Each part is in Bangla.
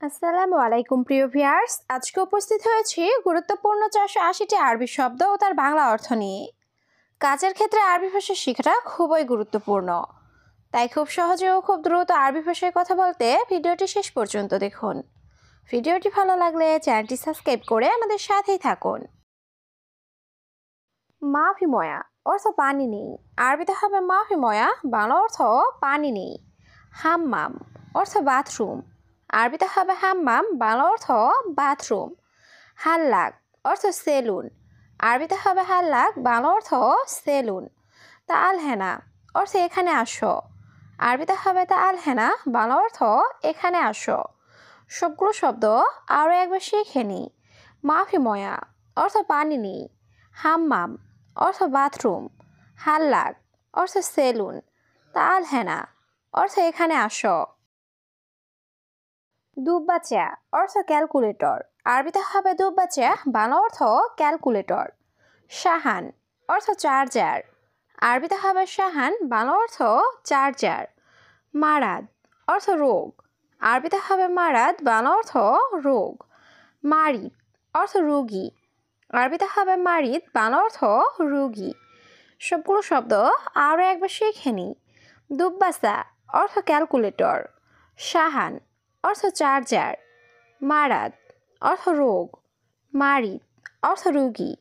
আসসালামু আলাইকুম প্রিয় ভিউয়ার্স, আজকে উপস্থিত হয়েছি গুরুত্বপূর্ণ 480টি আরবি শব্দ ও তার বাংলা অর্থ নিয়ে। কাজের ক্ষেত্রে আরবি ভাষা শেখাটা খুবই গুরুত্বপূর্ণ, তাই খুব সহজে ও খুব দ্রুত আরবি ভাষায় কথা বলতে ভিডিওটি শেষ পর্যন্ত দেখুন। ভিডিওটি ভালো লাগলে চ্যানেলটি সাবস্ক্রাইব করে আমাদের সাথেই থাকুন। মাফি ময়া অর্থ পানি নেই, আরবিতে হবে মাফি ময়া, বাংলা অর্থ পানি নেই। হাম্মাম অর্থ বাথরুম, আরবিতে হবে হাম্মাম, বাংলা অর্থ বাথরুম। হাল্লাক অর্থ সেলুন, আরবিতে হবে হাল্লাক, বাংলা অর্থ সেলুন। তা আলহেনা অর্থ এখানে আসো, আরবিতে হবে তা আলহেনা, বাংলা অর্থ এখানে আসো। সবগুলো শব্দ আরও একবার শিখে নিই। মাফি ময়া অর্থ পানি নেই, হাম্মাম অর্থ বাথরুম, হাল্লাক অর্থ সেলুন, তা আলহেনা অর্থ এখানে আসো। দুব্বাচা অর্থ ক্যালকুলেটর, আরবিতে হবে দুব্বাচা, বাংলা অর্থ ক্যালকুলেটর। শাহান অর্থ চার্জার, আরবিতে হবে শাহান, বাংলা অর্থ চার্জার। মারাদ অর্থ রোগ, আরবিতে হবে মারাদ, বাংলা অর্থ রোগ। মারিদ অর্থ রোগী, আরবিতে হবে মারিদ, বাংলা অর্থ রোগী। সবগুলো শব্দ আরও একবার শিখে নিই। দুব্বাসা অর্থ ক্যালকুলেটর, শাহান অর্থ চার্জার, মারাদ অর্থ রোগ, মারিদ অর্থ রোগী।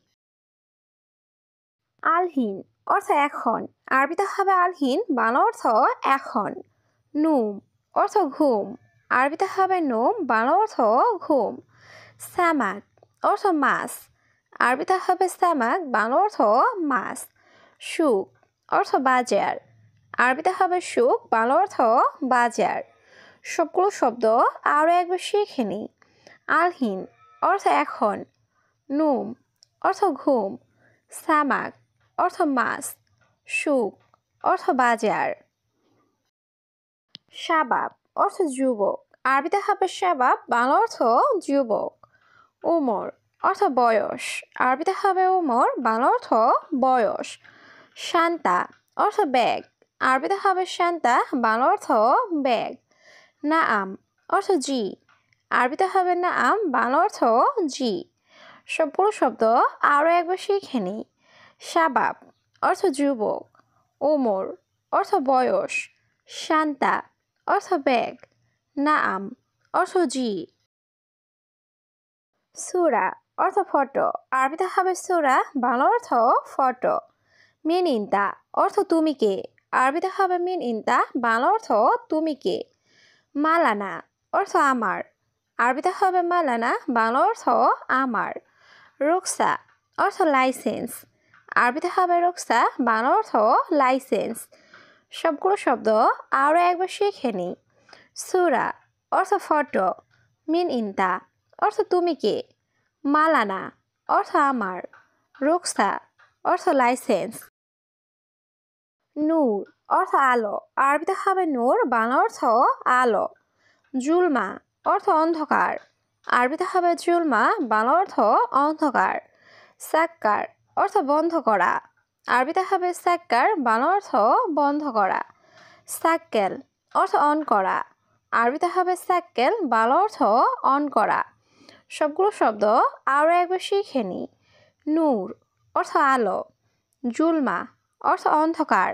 আলহিন অর্থ এখন, আরবিতে হবে আলহিন, বাংলা অর্থ এখন। নুম অর্থ ঘুম, আরবিতে হবে নোম, বাংলা অর্থ ঘুম। সামাক অর্থ মাছ, আরবিতে হবে সামাক, বাংলা অর্থ মাছ। সুক অর্থ বাজার, আরবিতে হবে সুক, বাংলা অর্থ বাজার। সবগুলো শব্দ আরও একবার শিখে নিই। আলহিন অর্থ এখন, নুম অর্থ ঘুম, সামাক অর্থ মাছ, সুক অর্থ বাজার। শাবাব অর্থ যুবক, আরবিতে হবে শাবাব, বাংলা অর্থ যুবক। ওমর অর্থ বয়স, আরবিতে হবে ওমর, বাংলা অর্থ বয়স। শান্তা অর্থ ব্যাগ, আরবিতে হবে শান্তা, বাংলা অর্থ ব্যাগ। নাআম অর্থ জি, আরবিতে হবে নাআম, বাংলা অর্থ জি। সবগুলো শব্দ আরও একবার শিখে নিই। শাবাব অর্থ যুবক, ওমর অর্থ বয়স, শান্তা অর্থ ব্যাগ, নাআম অর্থ জি। সূরা অর্থ ফটো, আরবিতে হবে সূরা, বাংলা অর্থ ফটো। মিন ইনতা অর্থ তুমি কে, আরবিতে হবে মিন ইনতা, বাংলা অর্থ তুমি কে। মালানা অর্থ আমার, আরবিতে হবে মালানা, বাংলা অর্থ আমার। রুকসা অর্থ লাইসেন্স, আরবিতে হবে রুকসা, বাংলা অর্থ লাইসেন্স। সবগুলো শব্দ আরও একবার শিখে নিই। সূরা অর্থ ফটো, মিন ইনতা অর্থ তুমি কে, মালানা অর্থ আমার, রুকসা অর্থ লাইসেন্স। নূর অর্থ আলো, আরবিতে হবে নূর, বাংলা অর্থ আলো। জুলমা অর্থ অন্ধকার, আরবিতে হবে জুলমা, বাংলা অর্থ অন্ধকার। সাক্কার অর্থ বন্ধ করা, আরবিতে হবে সাক্কার, বাংলা অর্থ বন্ধ করা। সাক্কেল অর্থ অন করা, আরবিতে হবে সাক্কেল, বাংলা অর্থ অন করা। সবগুলো শব্দ আরও একবার শিখে নিই। নূর অর্থ আলো, জুলমা অর্থ অন্ধকার,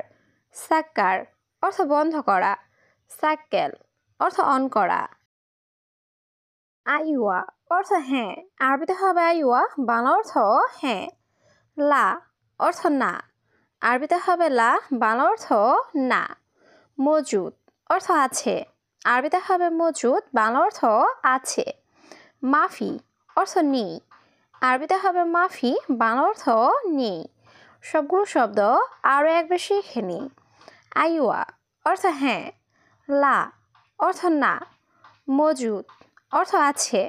সাক্কার অর্থ বন্ধ করা, সাক্কেল অর্থ অন করা। আইওয়া অর্থ হ্যাঁ, আরবিতে হবে আইওয়া, বাংলা অর্থ হ্যাঁ। লা অর্থ না, আরবিতে হবে লা, বাংলা অর্থ না। মজুদ অর্থ আছে, আরবিতে হবে মজুদ, বাংলা অর্থ আছে। মাফি অর্থ নেই, আরবিতে হবে মাফি, বাংলা অর্থ নেই। সবগুলো শব্দ আরও একবার শিখে নিই। আইওয়া অর্থ হ্যাঁ, লা অর্থ না, মজুদ অর্থ আছে,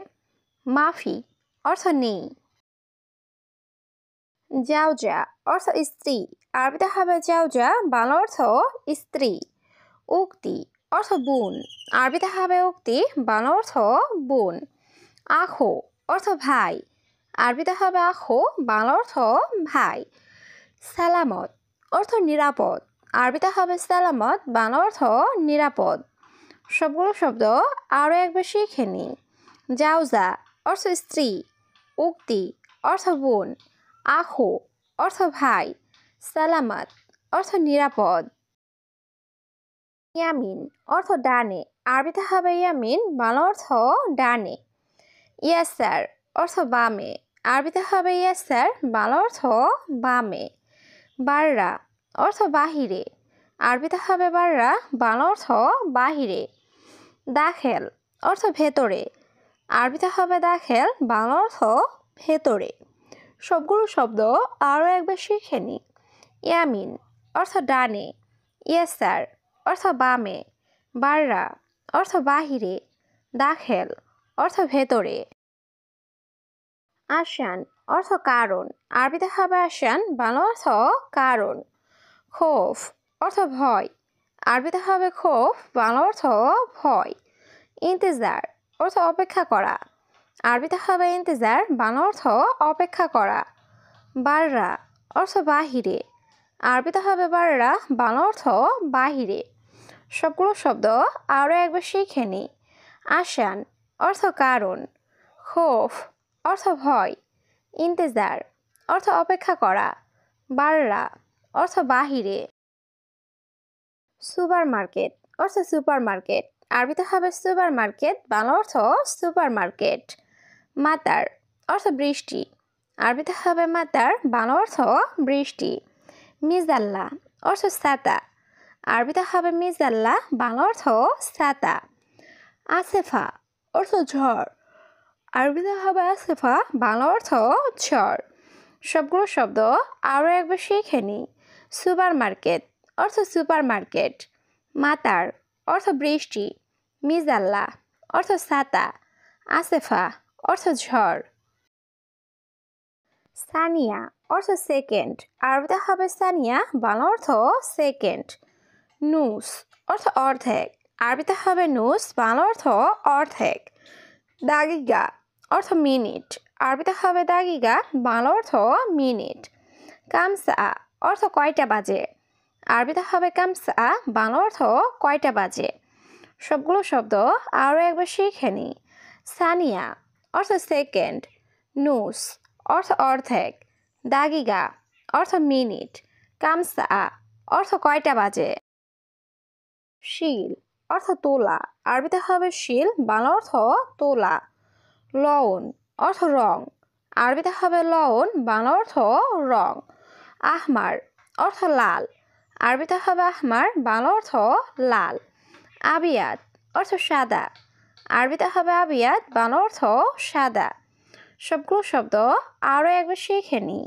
মাফি অর্থ নেই। জাওজা অর্থ স্ত্রী, আরবিতে হবে জাওজা, বাংলা অর্থ স্ত্রী। উক্তি অর্থ বোন, আরবিতে হবে উক্তি, বাংলা অর্থ বোন। আখো অর্থ ভাই, আরবিতে হবে আখো, বাংলা অর্থ ভাই। সালামত অর্থ নিরাপদ, আরবিতে হবে সালামত, বাংলা অর্থ নিরাপদ। সবগুলো শব্দ আরও একবার শিখে নিই। জাউজা অর্থ স্ত্রী, উক্তি অর্থ বোন, আখু অর্থ ভাই, সালামাত অর্থ নিরাপদ। ইয়ামিন অর্থ ডানে, আরবিতে হবে ইয়ামিন, বাংলা অর্থ ডানে। ইয়াসার অর্থ বামে, আরবিতে হবে ইয়াসার, বাংলা অর্থ বামে। বাররা অর্থ বাহিরে, আরবিতে হবে বাররা, বাংলা অর্থ বাহিরে। দাখেল অর্থ ভেতরে, আরবিতে হবে দাখেল, বাংলা অর্থ ভেতরে। সবগুলো শব্দ আরও একবার শিখে নি। ইয়ামিন অর্থ ডানে, ইয়াসার অর্থ বামে, বাররা অর্থ বাহিরে, দাখেল অর্থ ভেতরে। আসান অর্থ কারণ, আরবিতে হবে আসান, বাংলা অর্থ কারণ। খৌফ অর্থ ভয়, আরবিতে হবে খৌফ, বাংলা অর্থ ভয়। ইন্তেজার অর্থ অপেক্ষা করা, আরবিতে হবে ইন্তেজার, বাংলা অর্থ অপেক্ষা করা। বাররা অর্থ বাহিরে, আরবিতে হবে বাররা, বাংলা অর্থ বাহিরে। সবগুলো শব্দ আরও একবার শিখে নি। আসান অর্থ কারণ, খৌফ অর্থ ভয়, ইন্তেজার অর্থ অপেক্ষা করা, বাররা অর্থ বাহিরে। সুপার মার্কেট অর্থ সুপার মার্কেট, আরবিতে হবে সুপার মার্কেট, বাংলা অর্থ সুপার মার্কেট। মাতার অর্থ বৃষ্টি, আরবিতে হবে মাতার, বাংলা অর্থ বৃষ্টি। মিজাল্লা অর্থ ছাতা, আরবিতে হবে মিজাল্লা, বাংলা অর্থ ছাতা। আসেফা অর্থ ঝড়, আরবিতে হবে আসেফা, বাংলা অর্থ ঝড়। সবগুলো শব্দ আরও একবার শিখে নি। সুপার মার্কেট অর্থ সুপার মার্কেট, মাতার অর্থ বৃষ্টি, মিজাল্লা অর্থ ছাতা, আসেফা অর্থ ঝড়। সানিয়া অর্থ সেকেন্ড, আরবিতে হবে সানিয়া, বাংলা অর্থ সেকেন্ড। নুস অর্থ অর্ধেক, আরবিতে হবে নুস, বাংলা অর্থ অর্ধেক। দাগিগা অর্থ মিনিট, আরবিতে হবে দাগিগা, বাংলা অর্থ মিনিট। কামসা অর্থ কয়টা বাজে, আরবিতে হবে কামসা, বাংলা অর্থ কয়টা বাজে। সবগুলো শব্দ আরও একবার শিখে নি। সানিয়া অর্থ সেকেন্ড, নুস অর্থ অর্ধেক, দাগিগা অর্থ মিনিট, কামসা অর্থ কয়টা বাজে। শিল অর্থ তোলা, আরবিতে হবে শিল, বাংলা অর্থ তোলা। লউন অর্থ রং, আরবিতে হবে লউন, বাংলা অর্থ রং। আহমার অর্থ লাল, আরবিতে হবে আহমার, বাংলা অর্থ লাল। আবিয়াত অর্থ সাদা, আরবিতে হবে আবিয়াত, বাংলা অর্থ সাদা। সবগুলো শব্দ আরও একবার শিখে নি।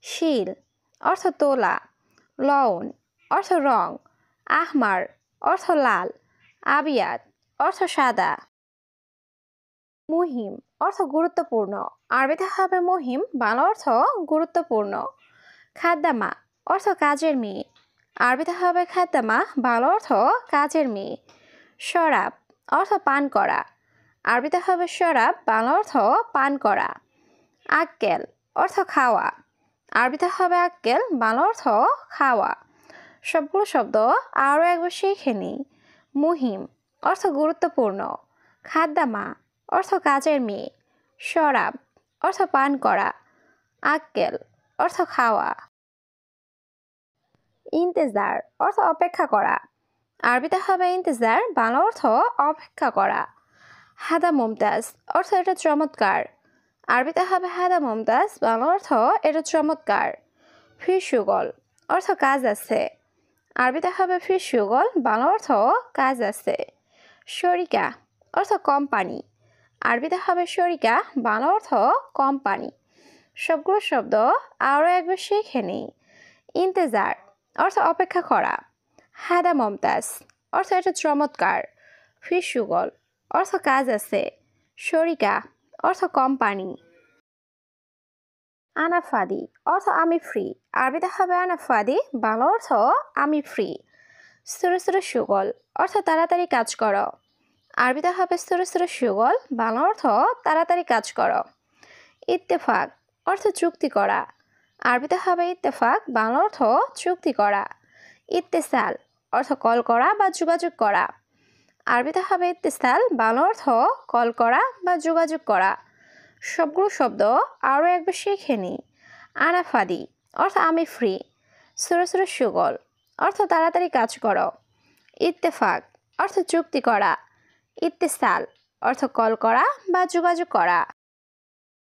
শিল অর্থ তোলা, লউন অর্থ রং, আহমার অর্থ লাল, আবিয়াত অর্থ সাদা। মুহিম অর্থ গুরুত্বপূর্ণ, আরবিতে হবে মুহিম, বাংলা অর্থ গুরুত্বপূর্ণ। খাদ্দামা অর্থ কাজের মেয়ে, আরবিতে হবে খাদ্দামা, বাংলা অর্থ কাজের মেয়ে। শরাব অর্থ পান করা, আরবিতে হবে শরাব, বাংলা অর্থ পান করা। আক্কেল অর্থ খাওয়া, আরবিতে হবে আক্কেল, বাংলা অর্থ খাওয়া। সবগুলো শব্দ আরও একবার শিখে নি। মুহিম অর্থ গুরুত্বপূর্ণ, খাদ্দামা অর্থ কাজের মেয়ে, শরাব অর্থ পান করা, আক্কেল অর্থ খাওয়া। ইন্তেজার অর্থ অপেক্ষা করা, আরবিতে হবে ইন্তেজার, বাংলা অর্থ অপেক্ষা করা। হাদা মুমতাজ অর্থ এটা চমৎকার, আরবিতে হবে হাদা মুমতাজ, বাংলা অর্থ এটা চমৎকার। ফিশুগল অর্থ কাজ আছে, আরবিতে হবে ফিশুগল, বাংলা অর্থ কাজ আছে। শরিকা অর্থ কোম্পানি, আরবিতে হবে শরিকা, বাংলা অর্থ কোম্পানি। সবগুলো শব্দ আরও একবার শিখে নি। ইন্তেজার অর্থ অপেক্ষা করা, হাদা মুমতাজ অর্থ এটা চমৎকার, ফিশুগল অর্থ কাজ আছে, শরিকা অর্থ কোম্পানি। আনাফাদি অর্থ আমি ফ্রি, আরবিতে হবে আনাফাদি, বাংলা অর্থ আমি ফ্রি। সুরসুর সুগল অর্থ তাড়াতাড়ি কাজ করো, আরবিতে হবে সুরসুর সুগল, বাংলা অর্থ তাড়াতাড়ি কাজ করো। ইত্তেফাক অর্থ চুক্তি করা, আরবিতে হবে ইত্তেফাক, বাংলা অর্থ চুক্তি করা। ইত্তেসাল অর্থ কল করা বা যোগাযোগ করা, আরবিতে হবে ইত্তিসাল, বাংলা অর্থ কল করা বা যোগাযোগ করা। সবগুলো শব্দ আরও একবার শিখে নিই। আনা ফাদি অর্থ আমি ফ্রি। সুরে সুগল অর্থ তাড়াতাড়ি কাজ করো। ইত্তেফাক অর্থ চুক্তি করা। ইত্তিসাল অর্থ কল করা বা যোগাযোগ করা।